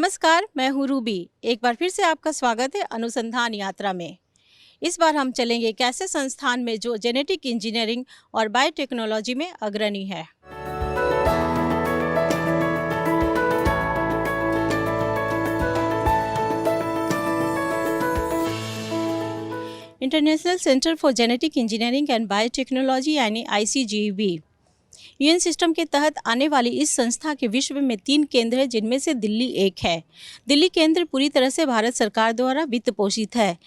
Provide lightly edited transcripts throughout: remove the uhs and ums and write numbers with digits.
नमस्कार, मैं हूँ रूबी। एक बार फिर से आपका स्वागत है अनुसंधान यात्रा में। इस बार हम चलेंगे एक ऐसे संस्थान में जो जेनेटिक इंजीनियरिंग और बायोटेक्नोलॉजी में अग्रणी है। International centre for genetic engineering and biotechnology यानी ICGEB यूएन सिस्टम के तहत आने वाली इस संस्था के विश्व में 3 केंद्र हैं, जिनमें से दिल्ली एक है। दिल्ली केंद्र पूरी तरह से भारत सरकार द्वारा वित्त पोषित है।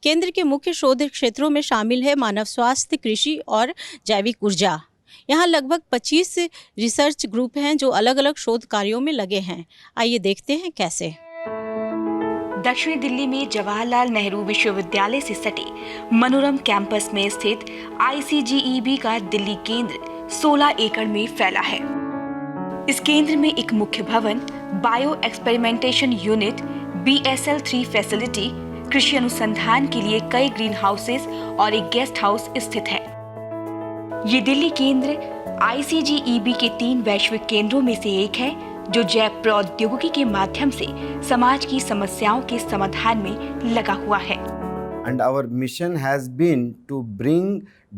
केंद्र के मुख्य शोध क्षेत्रों में शामिल है मानव स्वास्थ्य, कृषि और जैविक ऊर्जा। यहाँ लगभग 25 रिसर्च ग्रुप हैं जो अलग अलग शोध कार्यों में लगे हैं। आइए देखते हैं कैसे। दक्षिणी दिल्ली में जवाहरलाल नेहरू विश्वविद्यालय से सटे मनोरम कैंपस में स्थित ICGEB का दिल्ली केंद्र 16 एकड़ में फैला है। इस केंद्र में एक मुख्य भवन, bio experimentation unit, BSL-3 facility, कृषि अनुसंधान के लिए कई ग्रीन हाउसेस और एक गेस्ट हाउस स्थित है। ये दिल्ली केंद्र ICGEB के 3 वैश्विक केंद्रों में से एक है जो जैव प्रौद्योगिकी के माध्यम से समाज की समस्याओं के समाधान में लगा हुआ है। And our mission has been to bring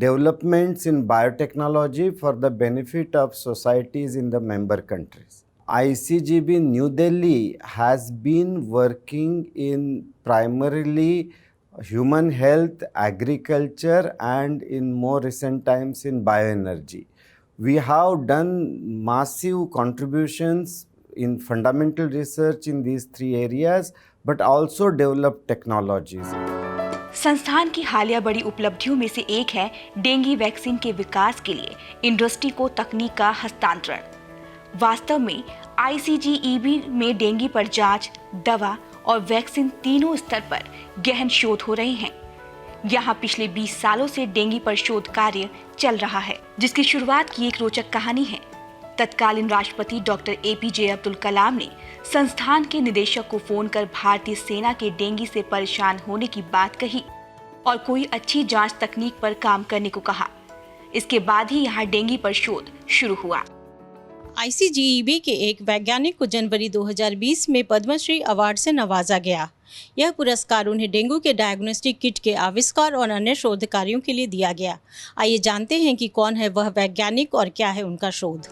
developments in biotechnology for the benefit of societies in the member countries. ICGB New Delhi has been working in primarily human health, agriculture, and in more recent times in bioenergy. We have done massive contributions in fundamental research in these 3 areas, but also developed technologies. संस्थान की हालिया बड़ी उपलब्धियों में से एक है dengue vaccine के विकास के लिए इंडस्ट्री को तकनीक का हस्तांतरण। वास्तव में ICGEB में डेंगू पर जांच, दवा और वैक्सीन तीनों स्तर पर गहन शोध हो रहे हैं। यहाँ पिछले 20 सालों से डेंगू पर शोध कार्य चल रहा है, जिसकी शुरुआत की एक रोचक कहानी है। तत्कालीन राष्ट्रपति डॉक्टर APJ अब्दुल कलाम ने संस्थान के निदेशक को फोन कर भारतीय सेना के डेंगू से परेशान होने की बात कही और कोई अच्छी जांच तकनीक पर काम करने को कहा। इसके बाद ही यहाँ डेंगू पर शोध शुरू हुआ। ICGEB के एक वैज्ञानिक को जनवरी 2020 में पद्मश्री अवार्ड से नवाजा गया। यह पुरस्कार उन्हें डेंगू के डायग्नोस्टिक किट के आविष्कार और अन्य शोध कार्यों के लिए दिया गया। आइए जानते हैं कि कौन है वह वैज्ञानिक और क्या है उनका शोध।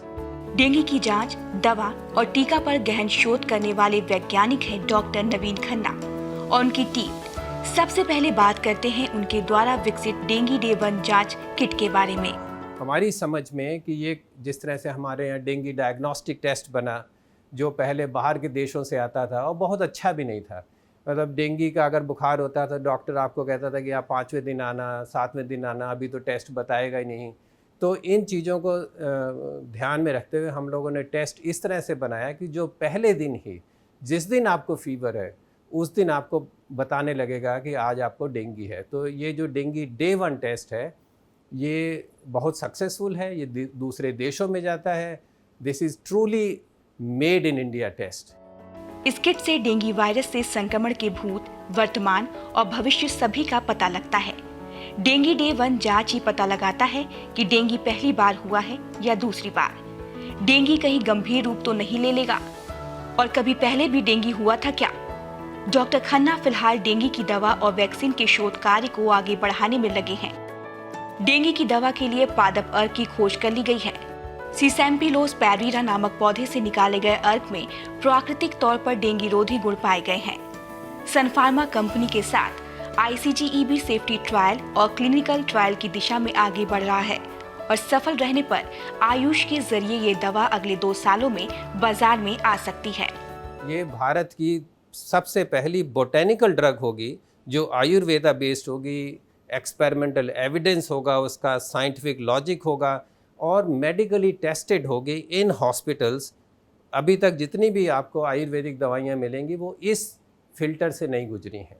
डेंगू की जांच, दवा और टीका पर गहन शोध करने वाले वैज्ञानिक हैं डॉक्टर नवीन खन्ना और उनकी टीम। सबसे पहले बात करते हैं उनके द्वारा विकसित डेंगू डे 1 जांच किट के बारे में। हमारी समझ में कि ये जिस तरह से हमारे यहाँ डेंगू डायग्नोस्टिक टेस्ट बना, जो पहले बाहर के देशों से आता था और बहुत अच्छा भी नहीं था। मतलब डेंगू का अगर बुखार होता था, डॉक्टर आपको कहता था कि आप 5वें दिन आना, 7वें दिन आना, अभी तो टेस्ट बताएगा ही नहीं। तो इन चीज़ों को ध्यान में रखते हुए हम लोगों ने टेस्ट इस तरह से बनाया कि जो पहले दिन ही, जिस दिन आपको फीवर है, उस दिन आपको बताने लगेगा कि आज आपको डेंगू है। तो ये जो डेंगू डे 1 टेस्ट है, ये बहुत सक्सेसफुल है। ये दूसरे देशों में जाता है। This is truly made in India test. इस किट से डेंगू वायरस से संक्रमण के भूत, वर्तमान और भविष्य सभी का पता लगता है। डेंगू डे 1 जांच ही पता लगाता है कि डेंगू पहली बार हुआ है या दूसरी बार। डेंगू कहीं गंभीर रूप तो नहीं ले लेगा और कभी पहले भी डेंगू हुआ था क्या? डॉक्टर खन्ना फिलहाल डेंगू की दवा और वैक्सीन के शोध कार्य को आगे बढ़ाने में लगे हैं। डेंगू की दवा के लिए पादप अर्क की खोज कर ली गई है। सीसैम्पिलोस पैरवीरा नामक पौधे से निकाले गए अर्क में प्राकृतिक तौर पर डेंगू रोधी गुण पाए गए हैं। सन फार्मा कंपनी के साथ ICGEB सेफ्टी ट्रायल और क्लिनिकल ट्रायल की दिशा में आगे बढ़ रहा है और सफल रहने पर आयुष के जरिए ये दवा अगले 2 सालों में बाजार में आ सकती है। ये भारत की सबसे पहली बोटेनिकल ड्रग होगी जो आयुर्वेदा बेस्ड होगी, एक्सपेरिमेंटल एविडेंस होगा, उसका साइंटिफिक लॉजिक होगा और मेडिकली टेस्टेड होगी इन हॉस्पिटल्स। अभी तक जितनी भी आपको आयुर्वेदिक दवाइयाँ मिलेंगी वो इस फिल्टर से नहीं गुजरी हैं।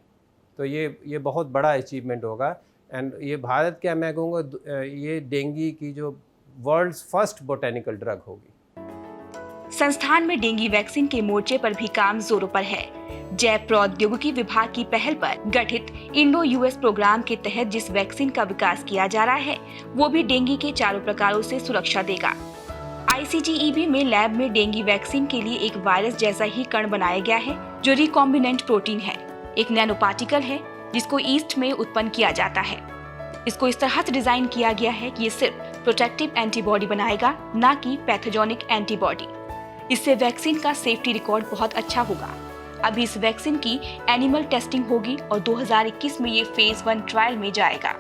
तो ये बहुत बड़ा अचीवमेंट होगा एंड ये भारत क्या, मैं कहूँगा ये डेंगू की जो वर्ल्ड्स फर्स्ट बोटेनिकल ड्रग होगी। संस्थान में डेंगू वैक्सीन के मोर्चे पर भी काम जोरों पर है। जैव प्रौद्योगिकी विभाग की पहल पर गठित इंडो-US प्रोग्राम के तहत जिस वैक्सीन का विकास किया जा रहा है वो भी डेंगू के चारों प्रकारों से सुरक्षा देगा। ICGEB में लैब में डेंगू वैक्सीन के लिए एक वायरस जैसा ही कण बनाया गया है जो रिकॉम्बिनेंट प्रोटीन है, एक नैनो पार्टिकल है जिसको ईस्ट में उत्पन्न किया जाता है। इसको इस तरह से डिजाइन किया गया है कि ये सिर्फ प्रोटेक्टिव एंटीबॉडी बनाएगा, ना कि पैथोजेनिक एंटीबॉडी। इससे वैक्सीन का सेफ्टी रिकॉर्ड बहुत अच्छा होगा। अभी इस वैक्सीन की एनिमल टेस्टिंग होगी और 2021 में ये फेज 1 ट्रायल में जाएगा।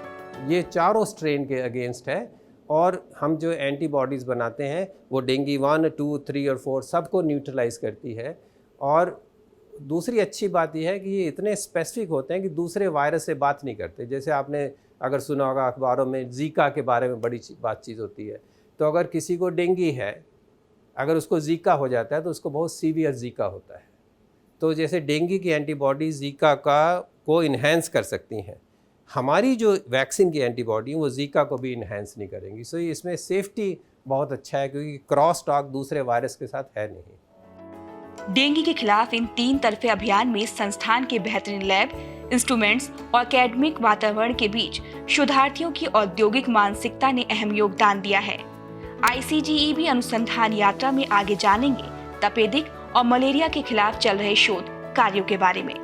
ये चारों स्ट्रेन के अगेंस्ट है और हम जो एंटीबॉडीज़ बनाते हैं वो डेंगू 1, 2, 3 और 4 सबको न्यूट्रलाइज करती है। और दूसरी अच्छी बात यह है कि ये इतने स्पेसिफिक होते हैं कि दूसरे वायरस से बात नहीं करते। जैसे आपने अगर सुना होगा अखबारों में जीका के बारे में बड़ी बातचीत होती है, तो अगर किसी को डेंगू है, अगर उसको जीका हो जाता है तो उसको बहुत सीवियर जीका होता है। तो जैसे डेंगू की एंटीबॉडी जीका को इन्हेंस कर सकती हैं, हमारी जो वैक्सीन की एंटीबॉडी वो जीका को भी इन्हेंस नहीं करेंगी। सो इसमें सेफ्टी बहुत अच्छा है क्योंकि क्रॉस टॉक दूसरे वायरस के साथ है नहीं। डेंगू के खिलाफ इन 3 तरफे अभियान में संस्थान के बेहतरीन लैब, इंस्ट्रूमेंट्स और एकेडमिक वातावरण के बीच शोधार्थियों की औद्योगिक मानसिकता ने अहम योगदान दिया है। ICGEB अनुसंधान यात्रा में आगे जानेंगे तपेदिक और मलेरिया के खिलाफ चल रहे शोध कार्यों के बारे में।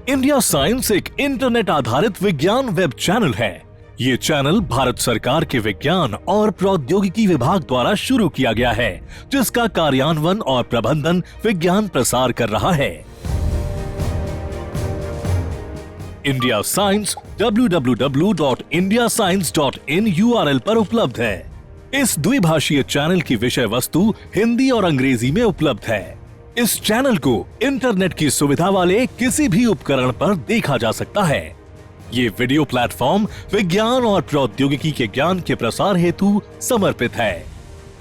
इंडिया साइंस एक इंटरनेट आधारित विज्ञान वेब चैनल है। ये चैनल भारत सरकार के विज्ञान और प्रौद्योगिकी विभाग द्वारा शुरू किया गया है, जिसका कार्यान्वयन और प्रबंधन विज्ञान प्रसार कर रहा है। इंडिया साइंस www.indiascience.in URL पर उपलब्ध है। इस द्विभाषीय चैनल की विषय वस्तु हिंदी और अंग्रेजी में उपलब्ध है। इस चैनल को इंटरनेट की सुविधा वाले किसी भी उपकरण पर देखा जा सकता है। ये वीडियो प्लेटफॉर्म विज्ञान और प्रौद्योगिकी के ज्ञान के प्रसार हेतु समर्पित है।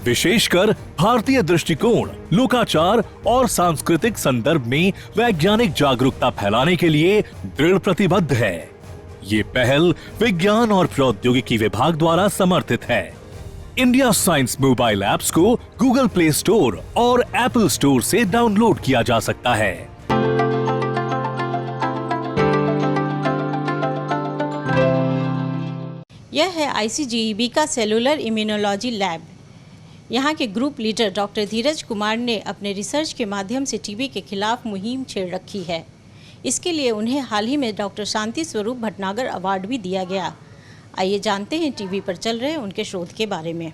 विशेषकर भारतीय दृष्टिकोण, लोकाचार और सांस्कृतिक संदर्भ में वैज्ञानिक जागरूकता फैलाने के लिए दृढ़ प्रतिबद्ध है। ये पहल विज्ञान और प्रौद्योगिकी विभाग द्वारा समर्थित है। इंडिया साइंस मोबाइल ऐप्स को गूगल प्ले स्टोर और एप्पल स्टोर से डाउनलोड किया जा सकता है। यह है ICGEB का सेलुलर इम्यूनोलॉजी लैब। यहाँ के ग्रुप लीडर डॉक्टर धीरज कुमार ने अपने रिसर्च के माध्यम से टीबी के खिलाफ मुहिम छेड़ रखी है। इसके लिए उन्हें हाल ही में डॉक्टर शांति स्वरूप भटनागर अवार्ड भी दिया गया। आइए जानते हैं टीवी पर चल रहे उनके शोध के बारे में।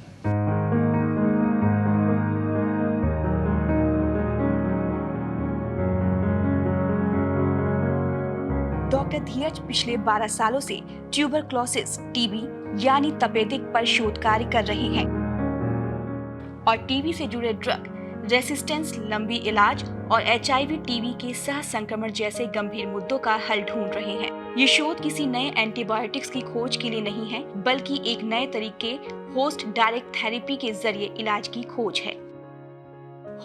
डॉक्टर धीरज पिछले 12 सालों से ट्यूबरक्लोसिस, टीबी यानी तपेदिक पर शोध कार्य कर रहे हैं और टीबी से जुड़े ड्रग रेसिस्टेंस, लंबी इलाज और HIV टीबी के सह संक्रमण जैसे गंभीर मुद्दों का हल ढूंढ रहे हैं। ये शोध किसी नए एंटीबायोटिक्स की खोज के लिए नहीं है, बल्कि एक नए तरीके होस्ट डायरेक्ट थेरेपी के जरिए इलाज की खोज है।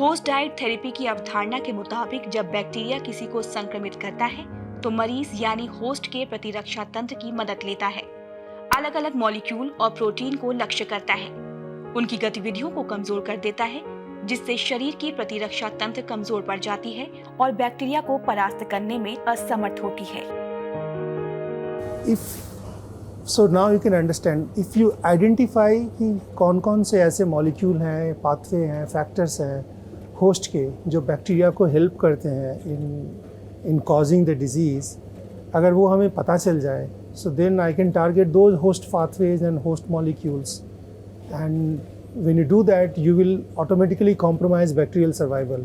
होस्ट डायरेक्ट थेरेपी की अवधारणा के मुताबिक जब बैक्टीरिया किसी को संक्रमित करता है तो मरीज यानी होस्ट के प्रतिरक्षा तंत्र की मदद लेता है, अलग अलग मॉलिक्यूल और प्रोटीन को लक्ष्य करता है, उनकी गतिविधियों को कमजोर कर देता है, जिससे शरीर की प्रतिरक्षा तंत्र कमजोर पड़ जाती है और बैक्टीरिया को परास्त करने में असमर्थ होती है। So now you can understand, if you identify कि कौन-कौन से ऐसे मॉलिक्यूल हैं, पाथवे हैं, फैक्टर्स हैं होस्ट के जो बैक्टीरिया को हेल्प करते हैं in causing the disease, अगर वो हमें पता चल जाए, so then I can target those host pathways and host molecules, and when you do that, you will automatically compromise bacterial survival,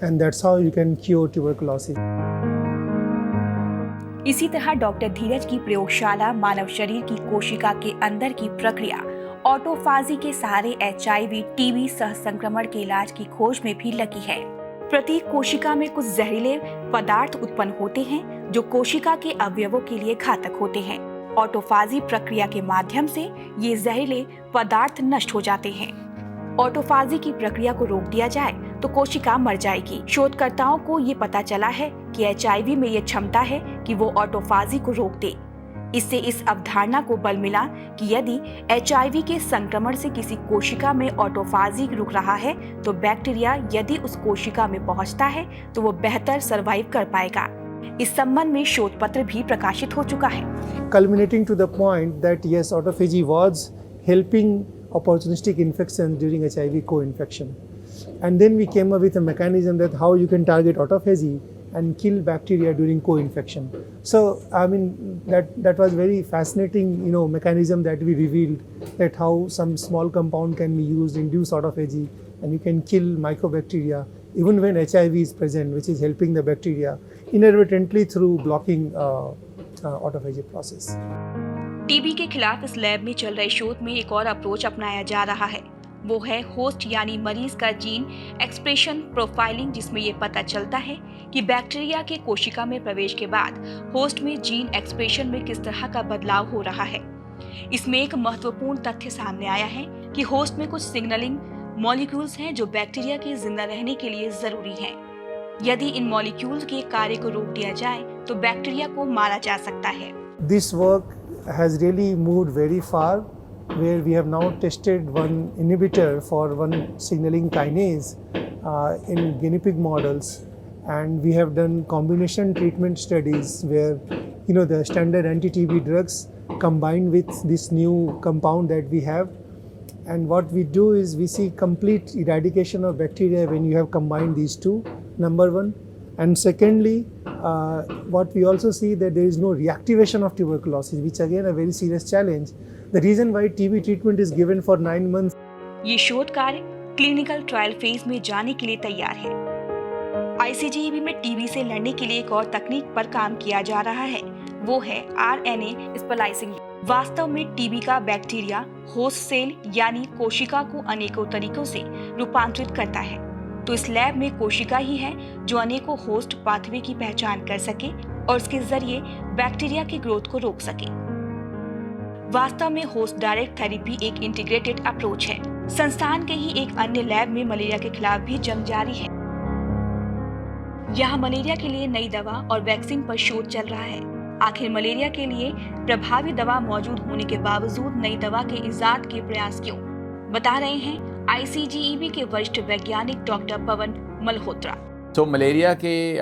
and that's how you can cure tuberculosis. इसी तरह doctor धीरज की प्रयोगशाला मानव शरीर की कोशिका के अंदर की प्रक्रिया ऑटोफाजी के सहारे HIV टीबी सह संक्रमण के इलाज की खोज में भी लगी है। प्रत्येक कोशिका में कुछ जहरीले पदार्थ उत्पन्न होते हैं जो कोशिका के अवयवों के लिए घातक होते हैं। ऑटोफाजी प्रक्रिया के माध्यम से ये जहरीले पदार्थ नष्ट हो जाते हैं। ऑटोफाजी की प्रक्रिया को रोक दिया जाए तो कोशिका मर जाएगी। शोधकर्ताओं को ये पता चला है कि HIV में ये क्षमता है कि वो ऑटोफाजी को रोक दे। इससे इस अवधारणा को बल मिला कि यदि HIV के संक्रमण से किसी कोशिका में ऑटोफाजी रुक रहा है तो बैक्टीरिया यदि उस कोशिका में पहुंचता है तो वो बेहतर सर्वाइव कर पाएगा। इस संबंध में शोध पत्र भी प्रकाशित हो चुका है। Culminating to the point that yes, autophagy was helping opportunistic infections during HIV co-infection. And then we came up with a mechanism that how you can target autophagy and kill bacteria during co-infection. So I mean that was very fascinating, mechanism that we revealed, that how some small compound can be used, induce autophagy, and you can kill mycobacteria even when HIV is present, which is helping the bacteria inadvertently through blocking autophagy process. TB के खिलाफ इस lab में चल रहे शोध में एक और अप्रोच अपनाया जा रहा है, वो है होस्ट यानी मरीज का जीन एक्सप्रेशन प्रोफाइलिंग, जिसमें ये पता चलता है कि बैक्टीरिया के कोशिका में प्रवेश के बाद होस्ट में जीन एक्सप्रेशन में किस तरह का बदलाव हो रहा है। इसमें एक महत्वपूर्ण तथ्य सामने आया है कि होस्ट में कुछ सिग्नलिंग मॉलिक्यूल्स हैं जो बैक्टीरिया के जिंदा रहने के लिए जरूरी हैं। यदि इन मॉलिक्यूल्स के कार्य को रोक दिया जाए तो बैक्टीरिया को मारा जा सकता है। This work has really moved very far, where we have now tested one inhibitor for one signaling kinase in guinea pig models, and we have done combination treatment studies where the standard anti-TB drugs combined with this new compound that we have, and what we do is we see complete eradication of bacteria when you have combined these two, number one. And secondly, what we also see that there is no reactivation of tuberculosis, which again a very serious challenge. The reason why TB treatment is given for 9 months. ये शोध कार्य clinical trial phase में जाने के लिए तैयार है। ICGEB में टीबी से लड़ने के लिए एक और तकनीक पर काम किया जा रहा है, वो है आरएनए स्प्लाइसिंग। वास्तव में टीबी का बैक्टीरिया होस्ट सेल यानी कोशिका को अनेकों तरीकों से रूपांतरित करता है, तो इस लैब में कोशिका ही है जो अनेकों होस्ट पाथवे की पहचान कर सके और उसके जरिए बैक्टीरिया की ग्रोथ को रोक सके। वास्तव में होस्ट डायरेक्ट थेरेपी एक इंटीग्रेटेड अप्रोच है। संस्थान के ही एक अन्य लैब में मलेरिया के खिलाफ भी जंग जारी है। यहाँ मलेरिया के लिए नई दवा और वैक्सीन पर शोध चल रहा है। आखिर मलेरिया के लिए प्रभावी दवा मौजूद होने के बावजूद नई दवा के इजाद के प्रयास क्यों, बता रहे हैं आईसीजीईबी के वरिष्ठ वैज्ञानिक डॉक्टर पवन मल्होत्रा। तो मलेरिया के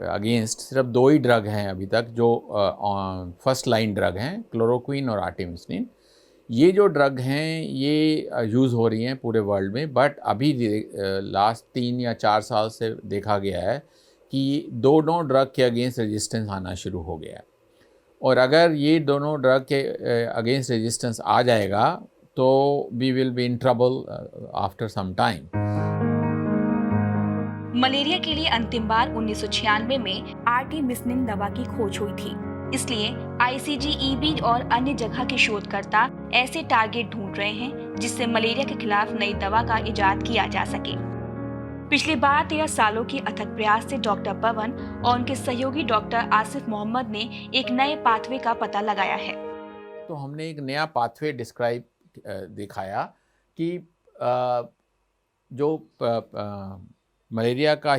अगेंस्ट सिर्फ 2 ही ड्रग हैं अभी तक जो फर्स्ट लाइन ड्रग हैं, क्लोरोक्विन और आर्टेमिसिनिन। ये जो ड्रग हैं ये यूज़ हो रही हैं पूरे वर्ल्ड में, बट अभी लास्ट 3 या 4 साल से देखा गया है कि दोनों ड्रग के अगेंस्ट रेजिस्टेंस आना शुरू हो गया है। और अगर ये दोनों ड्रग के अगेंस्ट रेजिस्टेंस आ जाएगा तो we will be in trouble after some time. Malaria के लिए अंतिम बार 1996 में आर्टेमिसिनिन दवा की खोज हुई थी। इसलिए आईसीजीईबी और अन्य जगह के शोधकर्ता ऐसे टारगेट ढूंढ रहे हैं जिससे मलेरिया के खिलाफ नई दवा का इजाद किया जा सके। पिछले 12-13 सालों के अथक प्रयास से डॉक्टर पवन और उनके सहयोगी डॉक्टर आसिफ मोहम्मद ने एक नए पाथवे का पता लगाया है। तो हमने एक नया पाथवे दिखाया कि जो मलेरिया का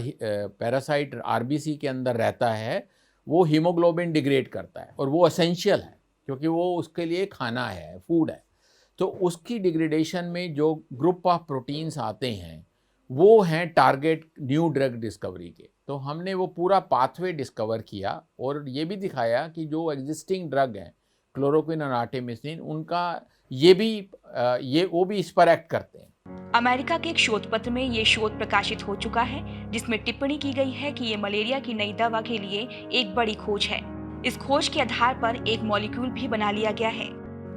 पैरासाइट आरबीसी के अंदर रहता है वो हीमोग्लोबिन डिग्रेड करता है, और वो एसेंशियल है क्योंकि वो उसके लिए खाना है, फूड है। तो उसकी डिग्रेडेशन में जो ग्रुप ऑफ प्रोटीन्स आते हैं वो हैं टारगेट न्यू ड्रग डिस्कवरी के। तो हमने वो पूरा पाथवे डिस्कवर किया और ये भी दिखाया कि जो एग्जिस्टिंग ड्रग हैं क्लोरोक्विन और आर्टेमिसिनिन, उनका वो भी इस पर एक्ट करते हैं। अमेरिका के एक शोध पत्र में ये शोध प्रकाशित हो चुका है जिसमें टिप्पणी की गई है कि ये मलेरिया की नई दवा के लिए एक बड़ी खोज है। इस खोज के आधार पर एक मॉलिक्यूल भी बना लिया गया है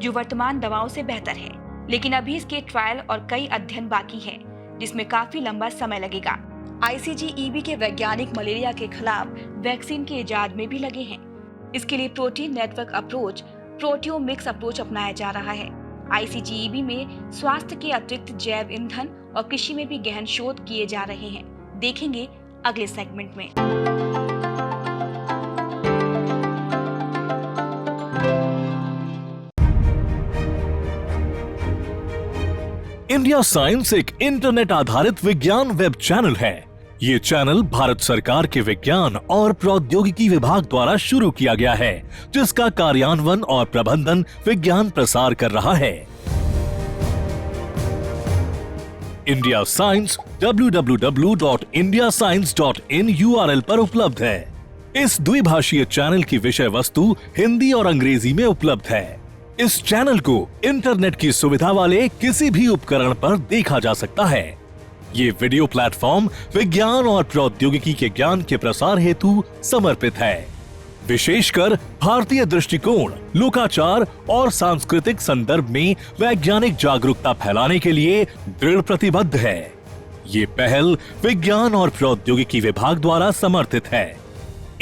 जो वर्तमान दवाओं से बेहतर है, लेकिन अभी इसके ट्रायल और कई अध्ययन बाकी है जिसमें काफी लंबा समय लगेगा। आईसीजीईबी के वैज्ञानिक मलेरिया के खिलाफ वैक्सीन के इजाद में भी लगे हैं। इसके लिए protein network approach, proteomics approach अपनाया जा रहा है। आईसीजीईबी में स्वास्थ्य के अतिरिक्त जैव ईंधन और कृषि में भी गहन शोध किए जा रहे हैं। देखेंगे अगले सेगमेंट में। इंडिया साइंस एक इंटरनेट आधारित विज्ञान वेब चैनल है। ये चैनल भारत सरकार के विज्ञान और प्रौद्योगिकी विभाग द्वारा शुरू किया गया है, जिसका कार्यान्वयन और प्रबंधन विज्ञान प्रसार कर रहा है। इंडिया साइंस www.indiascience.in URL पर उपलब्ध है। इस द्विभाषीय चैनल की विषय वस्तु हिंदी और अंग्रेजी में उपलब्ध है। इस चैनल को इंटरनेट की सुविधा वाले किसी भी उपकरण पर देखा जा सकता है। ये वीडियो प्लेटफॉर्म विज्ञान और प्रौद्योगिकी के ज्ञान के प्रसार हेतु समर्पित है। विशेषकर भारतीय दृष्टिकोण, लोकाचार और सांस्कृतिक संदर्भ में वैज्ञानिक जागरूकता फैलाने के लिए दृढ़ प्रतिबद्ध है। ये पहल विज्ञान और प्रौद्योगिकी विभाग द्वारा समर्थित है।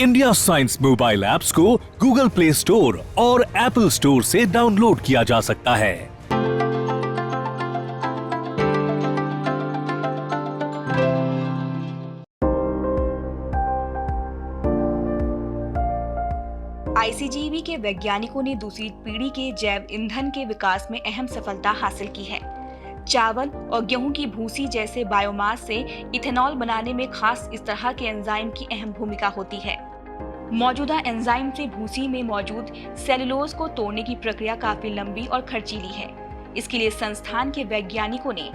इंडिया साइंस मोबाइल ऐप्स को गूगल प्ले स्टोर और एप्पल स्टोर से डाउनलोड किया जा सकता है। आईसीजीबी के वैज्ञानिकों ने दूसरी पीढ़ी के जैव ईंधन के विकास में अहम सफलता हासिल की है। चावल और गेहूं की भूसी जैसे बायोमास से इथेनॉल बनाने में खास इस तरह के एंजाइम की अहम भूमिका होती है। मौजूदा एंजाइम से भूसी में मौजूद सेलुलोज को तोड़ने की प्रक्रिया काफी लंबी और खर्चीली है। इसके लिए संस्थान के वैज्ञानिकों ने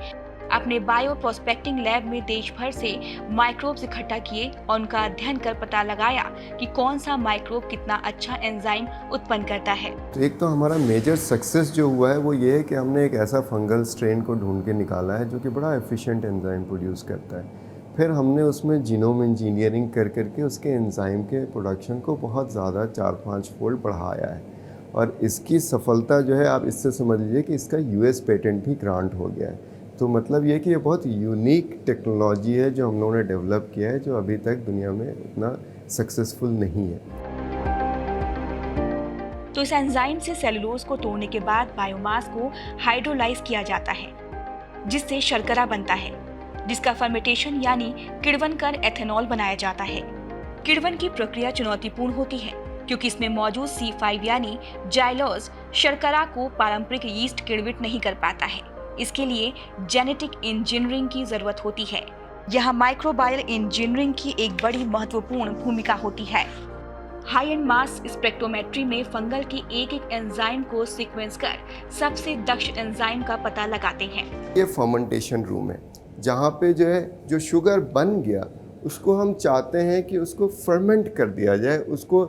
अपने बायो प्रोस्पेक्टिंग लैब में देश भर से माइक्रोब्स इकट्ठा किए और उनका अध्ययन कर पता लगाया कि कौन सा माइक्रोब कितना अच्छा एंजाइम उत्पन्न करता है। तो एक तो हमारा मेजर सक्सेस जो हुआ है वो ये है कि हमने एक ऐसा फंगल स्ट्रेन को ढूंढ के निकाला है जो कि बड़ा एफिशिएंट एंजाइम प्रोड्यूस करता है। फिर हमने उसमें जीनोम इंजीनियरिंग कर करके उसके एंजाइम के प्रोडक्शन को बहुत ज़्यादा 4-5 फोल्ड बढ़ाया है और इसकी सफलता जो है आप इससे समझ लीजिए कि इसका यूएस पेटेंट भी ग्रांट हो गया है। तो मतलब ये कि ये बहुत यूनिक टेक्नोलॉजी है जो हम लोगों ने डेवलप किया है, जो अभी तक दुनिया में इतना सक्सेसफुल नहीं है। तो इस एंजाइम से सेलुलोज को तोड़ने के बाद बायोमास को हाइड्रोलाइज किया जाता है, जिससे शर्करा बनता है, जिसका फर्मेंटेशन यानी किण्वन कर एथेनॉल बनाया जाता है। किण्वन की प्रक्रिया चुनौतीपूर्ण होती है क्योंकि इसमें मौजूद C5 यानी जाइलोज शर्करा को पारंपरिक यीस्ट किण्वित नहीं कर पाता है। इसके लिए जेनेटिक इंजीनियरिंग की जरूरत होती है। यहाँ माइक्रोबायल इंजीनियरिंग की एक बड़ी महत्वपूर्ण भूमिका होती है। हाई एंड मास स्पेक्ट्रोमेट्री में फंगल के एक एक एंजाइम को सीक्वेंस कर सबसे दक्ष एंजाइम का पता लगाते हैं। ये फर्मेंटेशन रूम है जहाँ पे जो है जो शुगर बन गया उसको हम चाहते हैं कि उसको फर्मेंट कर दिया जाए, उसको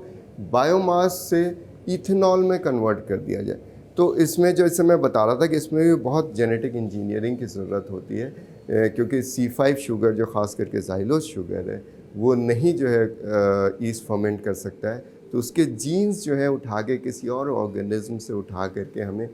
बायोमास से इथेनॉल में कन्वर्ट कर दिया जाए। तो इसमें जो इससे मैं बता रहा था कि इसमें भी बहुत जेनेटिक इंजीनियरिंग की ज़रूरत होती है क्योंकि C5 शुगर जो ख़ास करके जाइलोज शुगर है वो नहीं जो है ईस्ट फर्मेंट कर सकता है। तो उसके जीन्स जो है उठा के किसी और ऑर्गेनिज्म से उठा करके हमें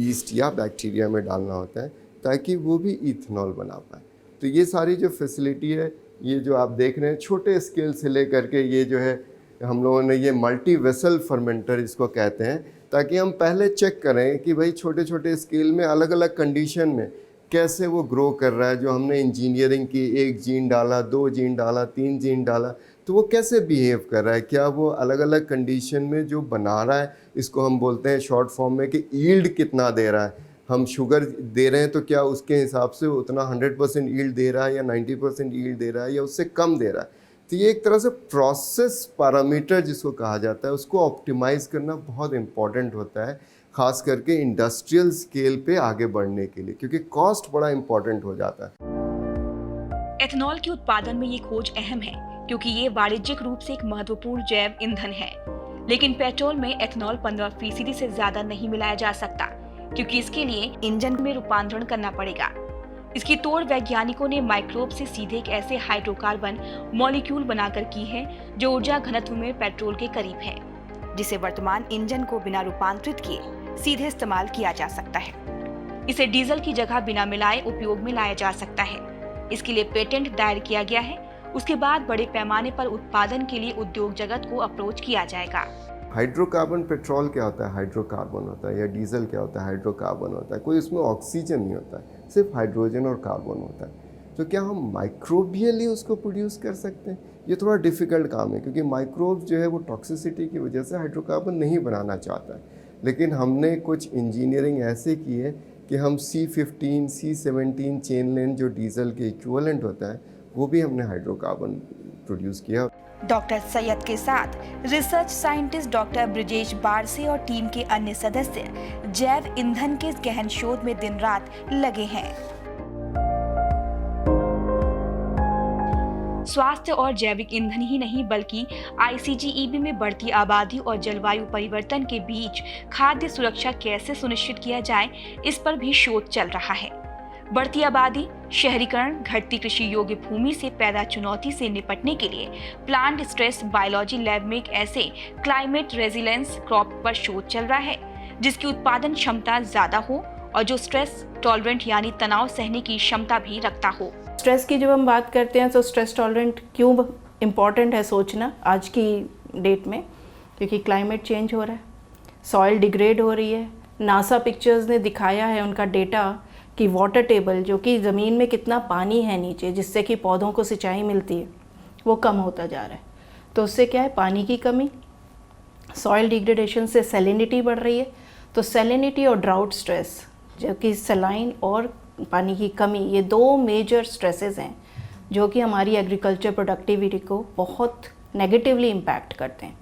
ईस्ट या बैक्टीरिया में डालना होता है ताकि वो भी इथेनॉल बना पाए। तो ये सारी जो फैसिलिटी है, ये जो आप देख रहे हैं छोटे स्केल से लेकर के ये जो है हम लोगों ने ये मल्टी वेसल फर्मेंटर इसको कहते हैं, ताकि हम पहले चेक करें कि भाई छोटे छोटे स्केल में अलग अलग कंडीशन में कैसे वो ग्रो कर रहा है। जो हमने इंजीनियरिंग की, 1 जीन डाला, 2 जीन डाला, 3 जीन डाला, तो वो कैसे बिहेव कर रहा है, क्या वो अलग अलग कंडीशन में जो बना रहा है, इसको हम बोलते हैं शॉर्ट फॉर्म में कि यील्ड कितना दे रहा है। हम शुगर दे रहे हैं तो क्या उसके हिसाब से उतना 100% यील्ड दे रहा है या 90% यील्ड दे रहा है या उससे कम दे रहा है। तो ये एक तरह से प्रोसेस पैरामीटर जिसको कहा जाता है उसको ऑप्टिमाइज़ करना बहुत इम्पॉर्टेंट होता है, ख़ास करके इंडस्ट्रियल स्केल पे आगे बढ़ने के लिए, क्योंकि कॉस्ट बड़ा इम्पॉर्टेंट हो जाता है। एथेनॉल के उत्पादन में ये खोज अहम है क्योंकि ये वाणिज्यिक रूप से एक महत्वपूर्ण जैव ईंधन है। लेकिन पेट्रोल में एथेनॉल 15% से ज्यादा नहीं मिलाया जा सकता क्योंकि इसके लिए इंजन में रूपांतरण करना पड़ेगा। इसकी तोड़ वैज्ञानिकों ने माइक्रोब से सीधे एक ऐसे हाइड्रोकार्बन मॉलिक्यूल बनाकर की है जो ऊर्जा घनत्व में पेट्रोल के करीब है, जिसे वर्तमान इंजन को बिना रूपांतरित किए सीधे इस्तेमाल किया जा सकता है। इसे डीजल की जगह बिना मिलाए उपयोग में लाया जा सकता है। इसके लिए पेटेंट दायर किया गया है। उसके बाद बड़े पैमाने पर उत्पादन के लिए उद्योग जगत को अप्रोच किया जाएगा। हाइड्रोकार्बन पेट्रोल क्या होता है? हाइड्रोकार्बन होता है। या डीजल क्या होता है? हाइड्रोकार्बन होता है। कोई उसमें ऑक्सीजन नहीं होता है, सिर्फ हाइड्रोजन और कार्बन होता है। तो क्या हम माइक्रोबियली उसको प्रोड्यूस कर सकते हैं? ये थोड़ा डिफ़िकल्ट काम है क्योंकि माइक्रोब जो है वो टॉक्सिसिटी की वजह से हाइड्रोकार्बन नहीं बनाना चाहता है। लेकिन हमने कुछ इंजीनियरिंग ऐसे की है कि हम C15, C17 चेन लेन जो डीजल के इक्विवेलेंट होता है वो भी हमने हाइड्रोकार्बन प्रोड्यूस किया। डॉक्टर सैयद के साथ रिसर्च साइंटिस्ट डॉक्टर ब्रिजेश बारसे और टीम के अन्य सदस्य जैव ईंधन के गहन शोध में दिन रात लगे हैं। स्वास्थ्य और जैविक ईंधन ही नहीं बल्कि ICGEB में बढ़ती आबादी और जलवायु परिवर्तन के बीच खाद्य सुरक्षा कैसे सुनिश्चित किया जाए, इस पर भी शोध चल रहा है। बढ़ती आबादी, शहरीकरण, घटती कृषि योग्य भूमि से पैदा चुनौती से निपटने के लिए प्लांट स्ट्रेस बायोलॉजी लैब में एक ऐसे क्लाइमेट रेजिलेंस क्रॉप पर शोध चल रहा है जिसकी उत्पादन क्षमता ज्यादा हो और जो स्ट्रेस टॉलरेंट यानी तनाव सहने की क्षमता भी रखता हो। स्ट्रेस की जब हम बात करते हैं तो स्ट्रेस टॉलरेंट क्यों इम्पॉर्टेंट है सोचना आज की डेट में, क्योंकि क्लाइमेट चेंज हो रहा है, सॉइल डिग्रेड हो रही है। नासा पिक्चर्स ने दिखाया है उनका डेटा कि वाटर टेबल, जो कि ज़मीन में कितना पानी है नीचे जिससे कि पौधों को सिंचाई मिलती है, वो कम होता जा रहा है। तो उससे क्या है, पानी की कमी, सॉइल डिग्रेडेशन से सैलिनिटी बढ़ रही है। तो सैलिनिटी और ड्राउट स्ट्रेस, जो कि सलाइन और पानी की कमी, ये दो मेजर स्ट्रेसेस हैं जो कि हमारी एग्रीकल्चर प्रोडक्टिविटी को बहुत नेगेटिवली इम्पैक्ट करते हैं।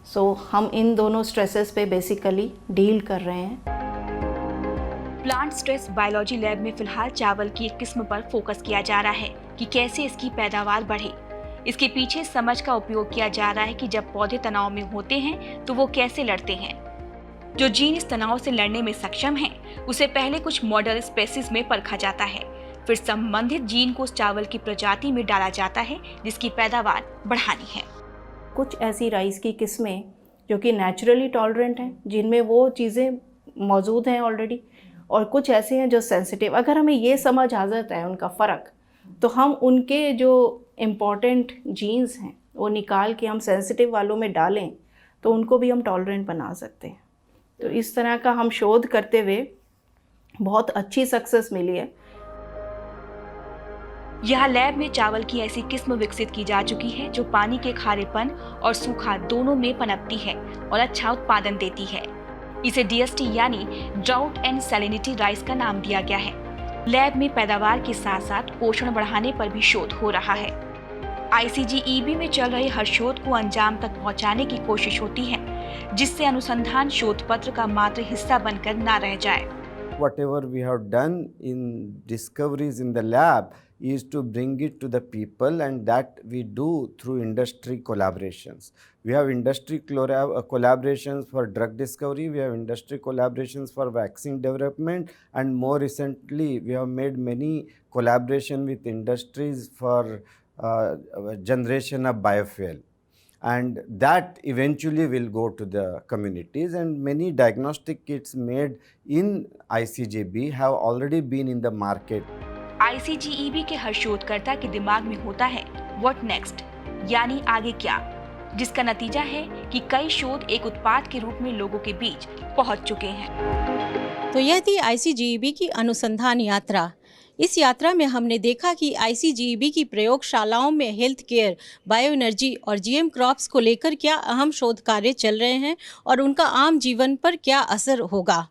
सो हम इन दोनों स्ट्रेसेस पे बेसिकली डील कर रहे हैं। प्लांट स्ट्रेस बायोलॉजी लैब में फिलहाल चावल की एक किस्म पर फोकस किया जा रहा है कि कैसे इसकी पैदावार बढ़े। इसके पीछे समझ का उपयोग किया जा रहा है कि जब पौधे तनाव में होते हैं तो वो कैसे लड़ते हैं। जो जीन इस तनाव से लड़ने में सक्षम है उसे पहले कुछ मॉडल स्पेसीज में परखा जाता है, फिर संबंधित जीन को उस चावल की प्रजाति में डाला जाता है जिसकी पैदावार बढ़ानी है। कुछ ऐसी राइस की किस्में जो कि नेचुरली टॉलरेंट हैं, जिनमें वो चीज़ें मौजूद हैं ऑलरेडी, और कुछ ऐसे हैं जो सेंसिटिव। अगर हमें ये समझ आ जाता है उनका फ़र्क, तो हम उनके जो इम्पॉर्टेंट जीन्स हैं वो निकाल के हम सेंसिटिव वालों में डालें तो उनको भी हम टॉलरेंट बना सकते हैं। तो इस तरह का हम शोध करते हुए बहुत अच्छी सक्सेस मिली है। यह लैब में चावल की ऐसी किस्म विकसित की जा चुकी है जो पानी के खारेपन और सूखा दोनों में पनपती है और अच्छा उत्पादन देती है। इसे DST यानी ड्राउट एंड सैलिनिटी राइस का नाम दिया गया है। लैब में पैदावार के साथ साथ पोषण बढ़ाने पर भी शोध हो रहा है। ICGEB में चल रहे हर शोध को अंजाम तक पहुंचाने की कोशिश होती है, जिससे अनुसंधान शोध पत्र का मात्र हिस्सा बनकर ना रह जाए। Whatever we have done in discoveries in the lab is to bring it to the people, and that we do through industry collaborations. We have industry collaborations for drug discovery, we have industry collaborations for vaccine development, and more recently we have made many collaboration with industries for generation of biofuel. And that eventually will go to the communities, and many diagnostic kits made in ICGB have already been in the market. ICGEB के हर शोधकर्ता के दिमाग में होता है what next, यानी आगे क्या, जिसका नतीजा है कि कई शोध एक उत्पाद के रूप में लोगों के बीच पहुंच चुके हैं। तो यह थी ICGEB की अनुसंधान यात्रा। इस यात्रा में हमने देखा कि ICGEB की प्रयोगशालाओं में हेल्थ केयर, बायो एनर्जी और GM क्रॉप्स को लेकर क्या अहम शोध कार्य चल रहे हैं और उनका आम जीवन पर क्या असर होगा।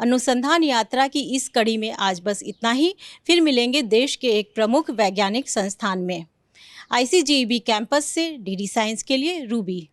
अनुसंधान यात्रा की इस कड़ी में आज बस इतना ही। फिर मिलेंगे देश के एक प्रमुख वैज्ञानिक संस्थान में। ICGEB कैंपस से DD साइंस के लिए रूबी।